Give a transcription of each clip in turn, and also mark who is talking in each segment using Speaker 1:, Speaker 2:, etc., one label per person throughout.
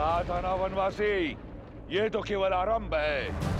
Speaker 1: कहा था ना वनवासी, ये तो केवल आरंभ है।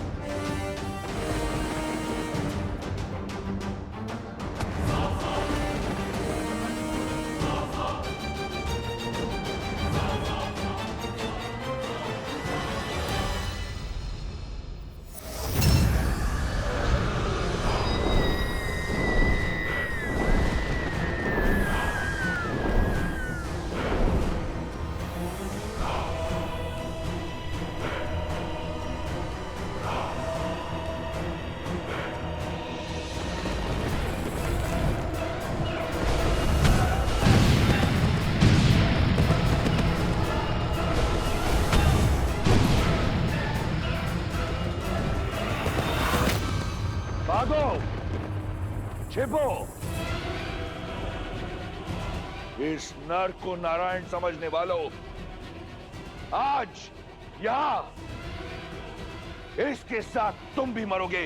Speaker 1: भागो, छिपो। इस नर को नारायण समझने वालों, आज यहां इसके साथ तुम भी मरोगे।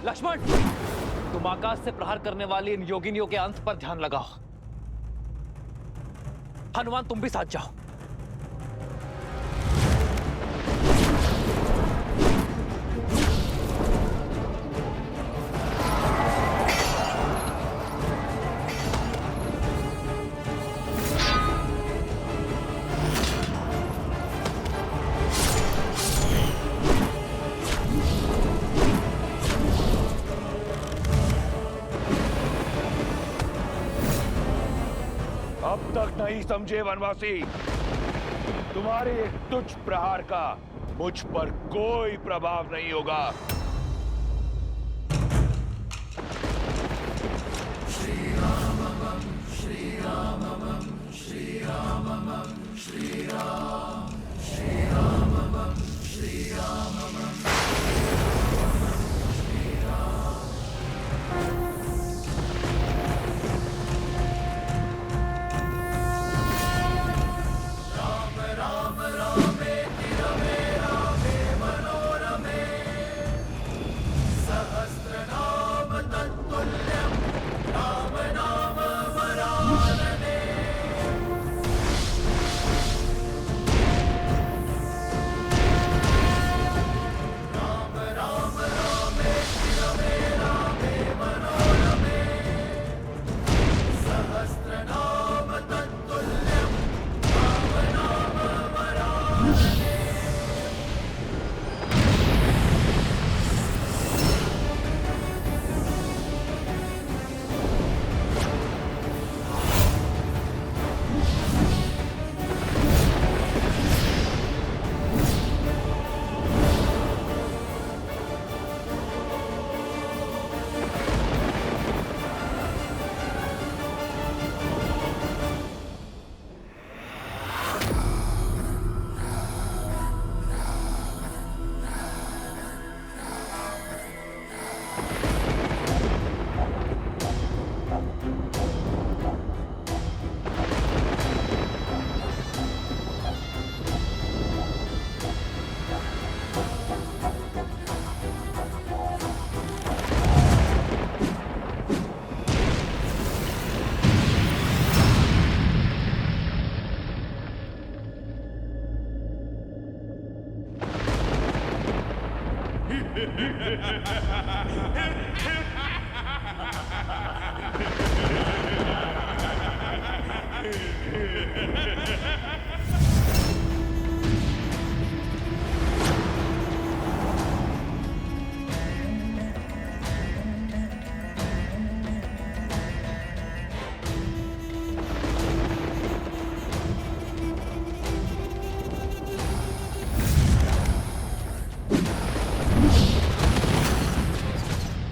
Speaker 2: लक्ष्मण, तुम आकाश से प्रहार करने वाली इन योगिनियों के अंत पर ध्यान लगाओ। हनुमान, तुम भी साथ जाओ।
Speaker 1: अब तक नहीं समझे वनवासी, तुम्हारे एक तुच्छ प्रहार का मुझ पर कोई प्रभाव नहीं होगा।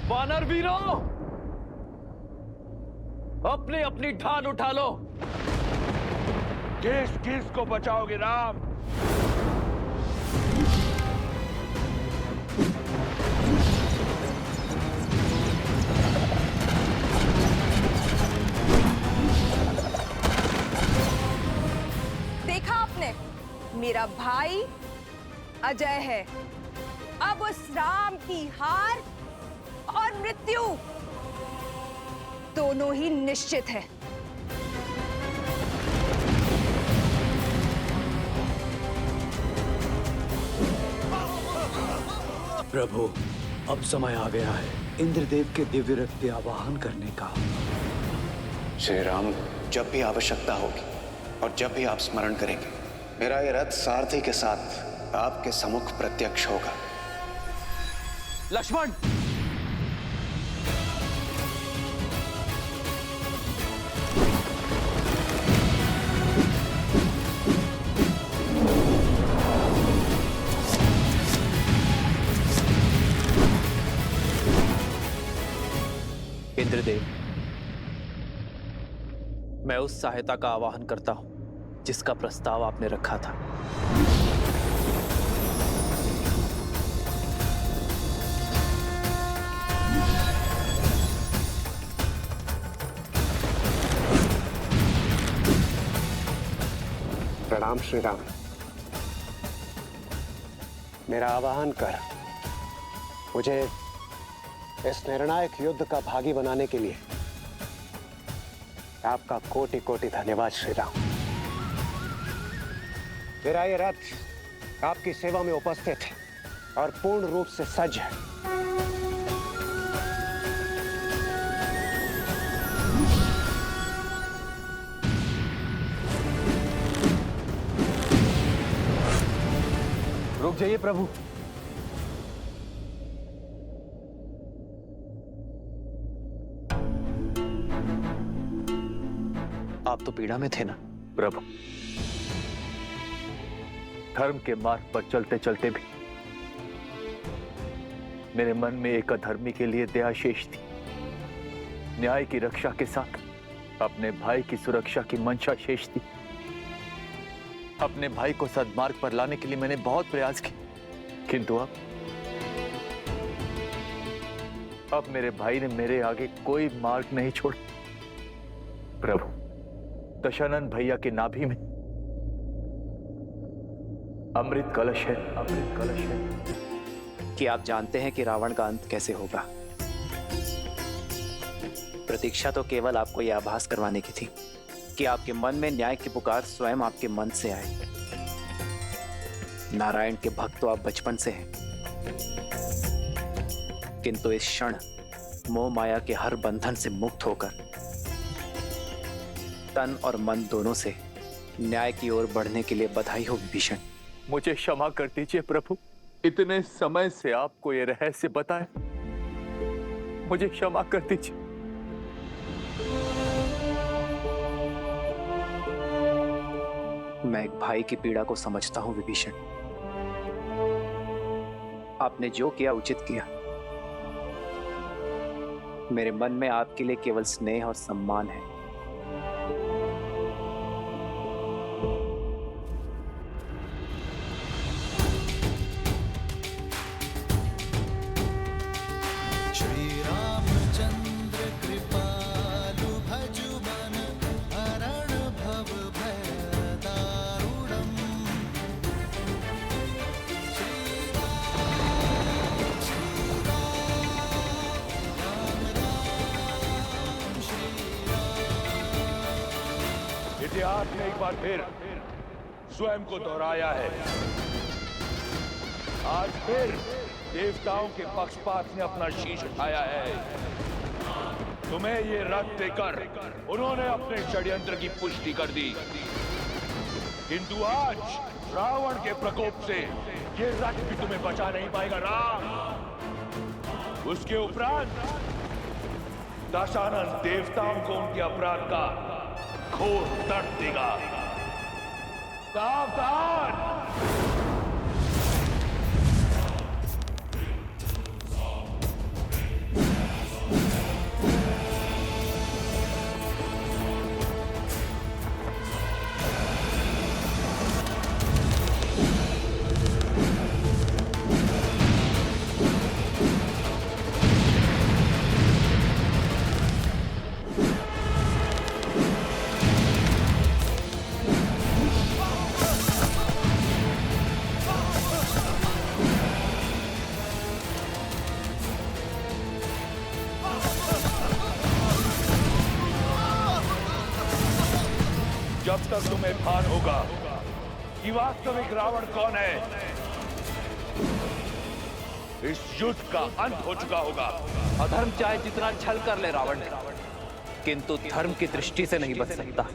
Speaker 2: वानर वीरों, अपनी अपनी ढाल उठा लो।
Speaker 1: किस किस को बचाओगे राम?
Speaker 3: देखा आपने, मेरा भाई अजय है, अब उस राम की हार और मृत्यु दोनों ही निश्चित है।
Speaker 4: प्रभु, अब समय आ गया है इंद्रदेव के दिव्य रथ के आवाहन करने का।
Speaker 5: श्री राम, जब भी आवश्यकता होगी और जब भी आप स्मरण करेंगे, मेरा ये रथ सारथी के साथ आपके सम्मुख प्रत्यक्ष होगा।
Speaker 2: लक्ष्मण! इंद्रदेव, मैं उस सहायता का आवाहन करता हूं जिसका प्रस्ताव आपने रखा था।
Speaker 5: प्रणाम श्री राम। मेरा आवाहन कर मुझे इस निर्णायक युद्ध का भागी बनाने के लिए आपका कोटि कोटि धन्यवाद श्री राम। मेरा ये रथ आपकी सेवा में उपस्थित है और पूर्ण रूप से सज्ज है।
Speaker 2: रुक जाइए प्रभु। आप तो पीड़ा में थे ना
Speaker 6: प्रभु, धर्म के मार्ग पर चलते चलते भी मेरे मन में एक अधर्मी के लिए दया शेष थी। न्याय की रक्षा के साथ अपने भाई की सुरक्षा की मंशा शेष थी। अपने भाई को सद्मार्ग पर लाने के लिए मैंने बहुत प्रयास किए, किंतु अब मेरे भाई ने मेरे आगे कोई मार्ग नहीं छोड़ा। प्रभु, दशानंद भैया की नाभि में अमृत कलश है, अमृत कलश है।
Speaker 2: कि आप जानते हैं कि रावण का अंत कैसे होगा। प्रतीक्षा तो केवल आपको यह आभास करवाने की थी कि आपके मन में न्याय की पुकार स्वयं आपके मन से आए। नारायण के भक्त तो आप बचपन से हैं, किंतु इस क्षण मोह माया के हर बंधन से मुक्त होकर तन और मन दोनों से न्याय की ओर बढ़ने के लिए बधाई हो विभीषण।
Speaker 6: मुझे क्षमा कर दीजिए प्रभु, इतने समय से आपको ये रहस्य बताए, मुझे क्षमा कर दीजिए।
Speaker 2: मैं एक भाई की पीड़ा को समझता हूं विभीषण। आपने जो किया उचित किया। मेरे मन में आपके लिए केवल स्नेह और सम्मान है।
Speaker 1: इतिहास ने एक बार फिर स्वयं को दोहराया है। आज फिर देवताओं के पक्षपात ने अपना शीश उठाया है। तुम्हें ये रथ देकर उन्होंने अपने षड्यंत्र की पुष्टि कर दी, किंतु आज रावण के प्रकोप से ये रथ भी तुम्हें बचा नहीं पाएगा राम। उसके उपरांत दशानन देवताओं को उनके अपराध का घोर दर्द देगा। सावधान! तक तुम्हें भान होगा कि वास्तविक रावण कौन है, इस युद्ध का अंत हो चुका होगा।
Speaker 2: अधर्म चाहे जितना छल कर ले रावण, किंतु धर्म की दृष्टि से नहीं बच सकता।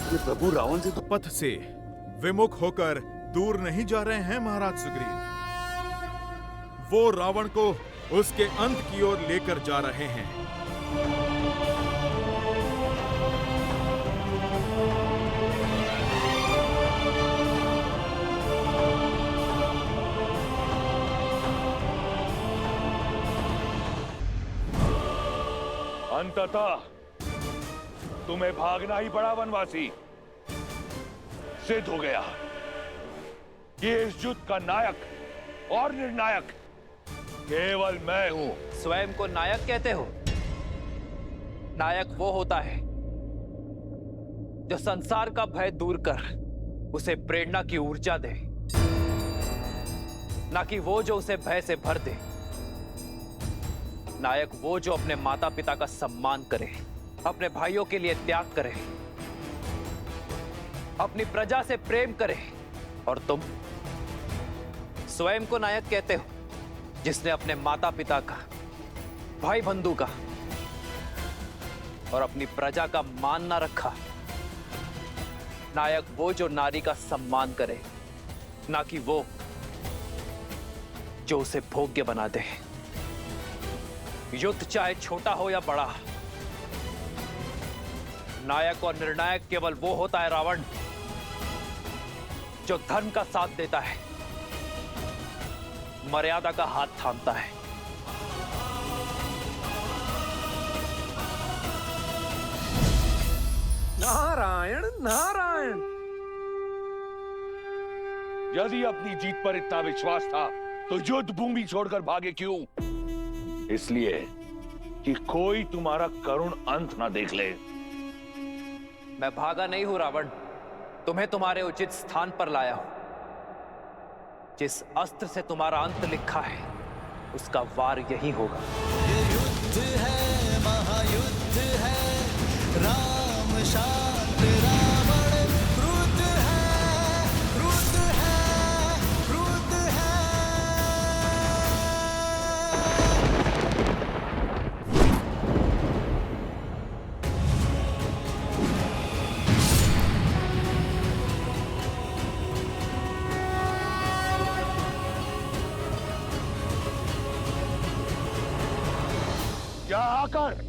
Speaker 4: ये प्रभु रावण से तो
Speaker 7: पथ से विमुख होकर दूर नहीं जा रहे हैं महाराज सुग्रीव। वो रावण को उसके अंत की ओर लेकर जा रहे हैं।
Speaker 1: अंततः तुम्हें भागना ही पड़ा वनवासी। सिद्ध हो गया कि इस युद्ध का नायक और निर्णायक केवल मैं हूं।
Speaker 2: स्वयं को नायक कहते हो? नायक वो होता है जो संसार का भय दूर कर उसे प्रेरणा की ऊर्जा दे, ना कि वो जो उसे भय से भर दे। नायक वो जो अपने माता पिता का सम्मान करे, अपने भाइयों के लिए त्याग करे, अपनी प्रजा से प्रेम करे। और तुम स्वयं को नायक कहते हो जिसने अपने माता पिता का, भाई बंधु का और अपनी प्रजा का मान ना रखा। नायक वो जो नारी का सम्मान करे, ना कि वो जो उसे भोग्य बना दे। युद्ध चाहे छोटा हो या बड़ा, नायक और निर्णायक केवल वो होता है रावण जो धर्म का साथ देता है, मर्यादा का हाथ थामता है।
Speaker 4: नारायण नारायण।
Speaker 1: यदि अपनी जीत पर इतना विश्वास था तो युद्ध भूमि छोड़कर भागे क्यों? इसलिए कि कोई तुम्हारा करुण अंत ना देख ले।
Speaker 2: मैं भागा नहीं हूं रावण, तुम्हें तुम्हारे उचित स्थान पर लाया हूं। जिस अस्त्र से तुम्हारा अंत लिखा है उसका वार यही होगा।
Speaker 8: ये युद्ध है, महायुद्ध है, राम शांत रावण क्रुद्ध है, क्रुद्ध है, क्रुद्ध है।
Speaker 1: क्या आकर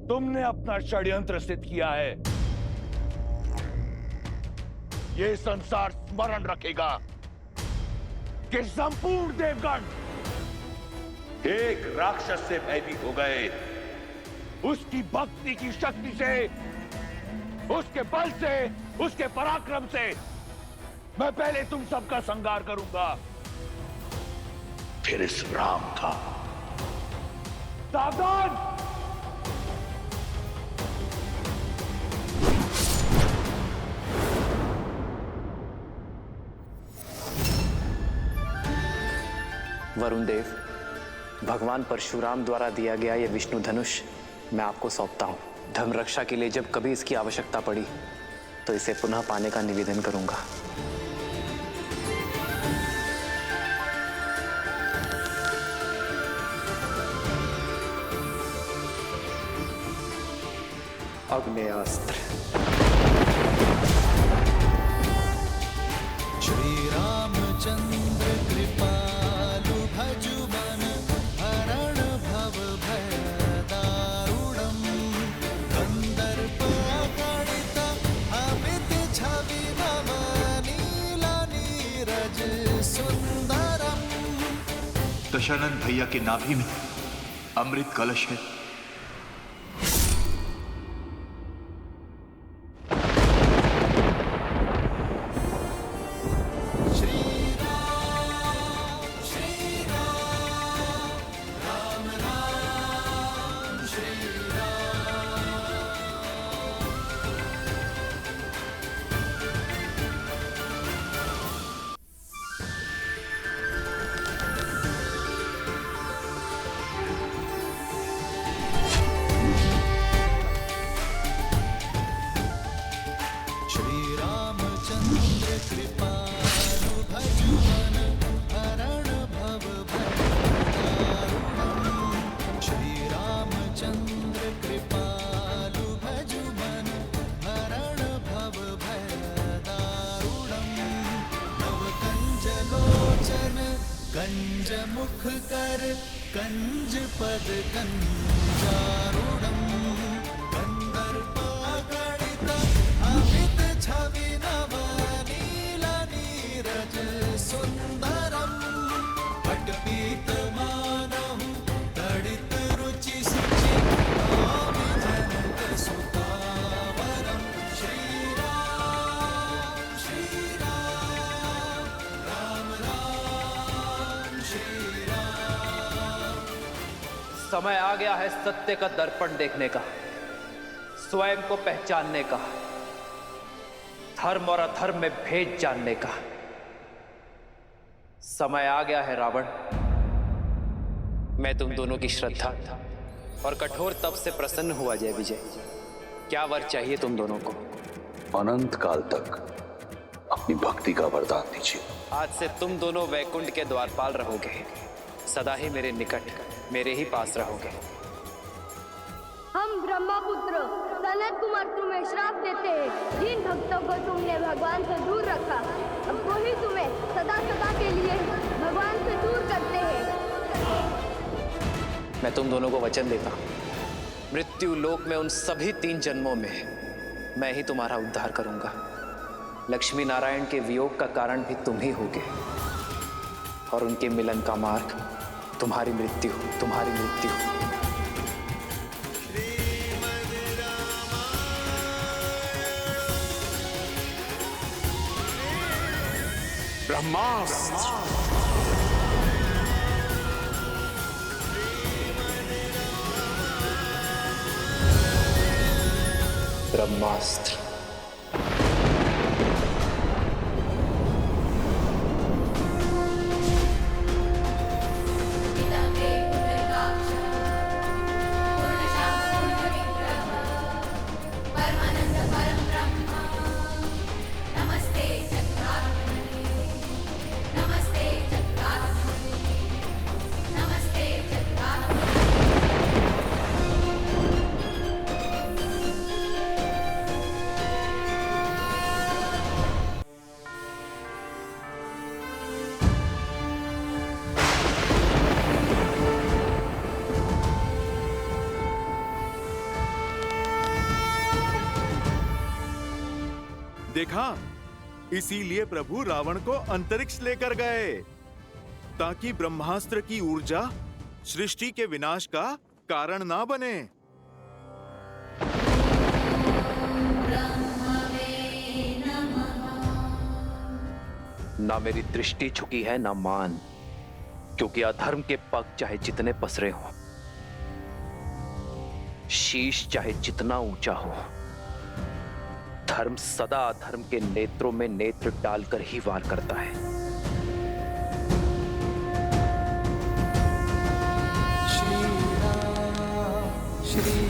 Speaker 1: तुमने अपना षड्यंत्र सिद्ध किया है? ये संसार स्मरण रखेगा कि संपूर्ण देवगण एक राक्षस से भयभीत हो गए। उसकी भक्ति की शक्ति से, उसके बल से, उसके पराक्रम से मैं पहले तुम सबका संहार करूंगा, फिर इस राम का। सावधान!
Speaker 2: वरुण देव, भगवान परशुराम द्वारा दिया गया यह विष्णु धनुष मैं आपको सौंपता हूं। धर्म रक्षा के लिए जब कभी इसकी आवश्यकता पड़ी तो इसे पुनः पाने का निवेदन करूंगा। अग्नेयास्त्र।
Speaker 8: श्री रामचंद्र कृपालु भजुमन हरण भव भय दारुणम कंदर्प गणित अमित छवि नव नीला नीरज सुंदरम।
Speaker 6: दशानंद भैया के नाभि में अमृत कलश है।
Speaker 8: कंज मुख कर कंज पद कंजारूढ़म कंदर्प गणित अमित छवि नव नीला नीरज सुंदरम। पटपीत मानहु तड़ित रुचि सुचि नाभि जनक सुतावरम। श्री राम राम राम श्री राम।
Speaker 2: समय आ गया है सत्य का दर्पण देखने का, स्वयं को पहचानने का, धर्म और अधर्म में भेद जानने का। समय आ गया है रावण। मैं तुम दोनों की श्रद्धा और कठोर तप से प्रसन्न हुआ जय विजय। क्या वर चाहिए तुम दोनों को?
Speaker 4: अनंत काल तक अपनी भक्ति का वरदान दीजिए।
Speaker 2: आज से तुम दोनों वैकुंठ के द्वारपाल रहोगे, सदा ही मेरे निकट, मेरे ही पास रहोगे।
Speaker 9: हम ब्रह्मपुत्र सनत कुमार तुम्हें श्राप देते हैं। जिन भक्तों को तुमने भगवान से दूर रखा, अब वही तुम्हें सदा सदा के लिए भगवान से दूर करते हैं।
Speaker 2: मैं तुम दोनों को वचन देता हूं, मृत्यु लोक में उन सभी 3 जन्मों में मैं ही तुम्हारा उद्धार करूंगा। लक्ष्मी नारायण के वियोग का कारण भी तुम ही होगे और उनके मिलन का मार्ग तुम्हारी मृत्यु, तुम्हारी मृत्यु।
Speaker 1: ब्रह्मास्त्र।
Speaker 2: ब्रह्मास्त्र।
Speaker 7: देखा, इसीलिए प्रभु रावण को अंतरिक्ष लेकर गए, ताकि ब्रह्मास्त्र की ऊर्जा सृष्टि के विनाश का कारण ना बने।
Speaker 2: ना मेरी दृष्टि झुकी है ना मान, क्योंकि अधर्म के पग चाहे जितने पसरे हों, शीश चाहे जितना ऊंचा हो, धर्म सदा अधर्म के नेत्रों में नेत्र डालकर ही वार करता है।
Speaker 8: श्री राम श्री